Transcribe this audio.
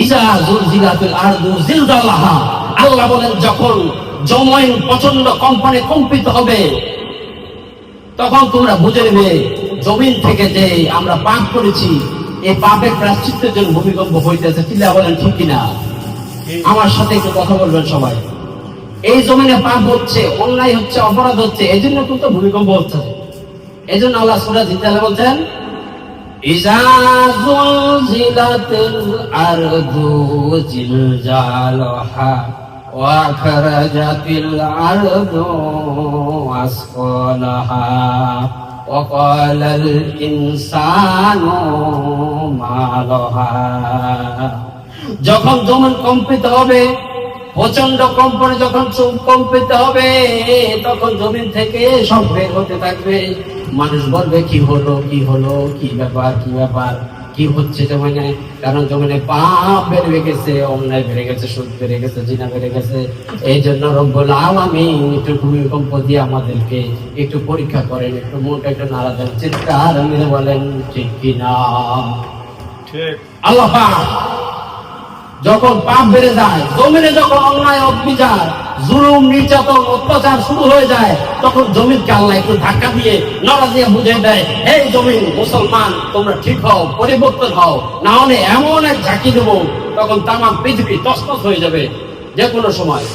ইজা জুলজিলাতিল আরদু জিলজালাহা, আল্লাহ বলেন যখন জমিন প্রচন্ড কম্পনে কম্পিত হবে তখন তোমরা বুঝে নেবে জমিন থেকে যে আমরা পাপ করেছি এই পাপের প্রায়শ্চিত্তের জন্য ভূমিকম্প হইতেছে। চিল্লা বলেন ঠিক কিনা? আমার সাথে একটু কথা বলবেন সবাই। এই জমিনে পাপ হচ্ছে, অন্যায় হচ্ছে, অপরাধ হচ্ছে, এই জন্য কিন্তু ভূমিকম্প হচ্ছে। এই জন্য আল্লাহ সূরা জিলজালা বলছেন ইজা জুলজিলাতিল আরদু জিলজালাহা ওয়া আখরাজাতিল আরদু আসফালাহা ওয়া ক্বালাল ইনসানু মা লাহা। যখন জমিন কম্পিত হবে, প্রচন্ড কম্পনে যখন কম্পিত হবে তখন জমিন থেকে সব বের হতে থাকবে। মানুষ বলবে কি হলো, কি হলো, কি ব্যাপার, কি ব্যাপার, কি হচ্ছে জমিনে? কারণ জমিনে পাপ বেড়ে গেছে, অন্যায় বেড়ে গেছে, সুদ বেড়ে গেছে, জিনা বেড়ে গেছে। এই জন্য রব্বুল আলামিন একটু ভূমিকম্প দিয়ে আমাদেরকে একটু পরীক্ষা করেন, একটু মনটা একটু নাড়া দেন। চিৎকার মিলে বলেন ঠিক কিনা? ঠিক। আল্লাহ পাক যখন পাপ বেড়ে যায়, জমিনে যখন অন্যায় অবিচার, জুলুম, নির্যাতন, অত্যাচার শুরু হয়ে যায়, তখন জমিনকে আল্লাহ একটু ধাক্কা দিয়ে নড়া দিয়ে বুঝিয়ে দেয়, হে জমিন, মুসলমান তোমরা ঠিক হও, পরিবর্তন হও, না হলে এমন এক ঝাঁকি দেবো তখন তামাম পৃথিবী তছনছ হয়ে যাবে যে কোনো সময়।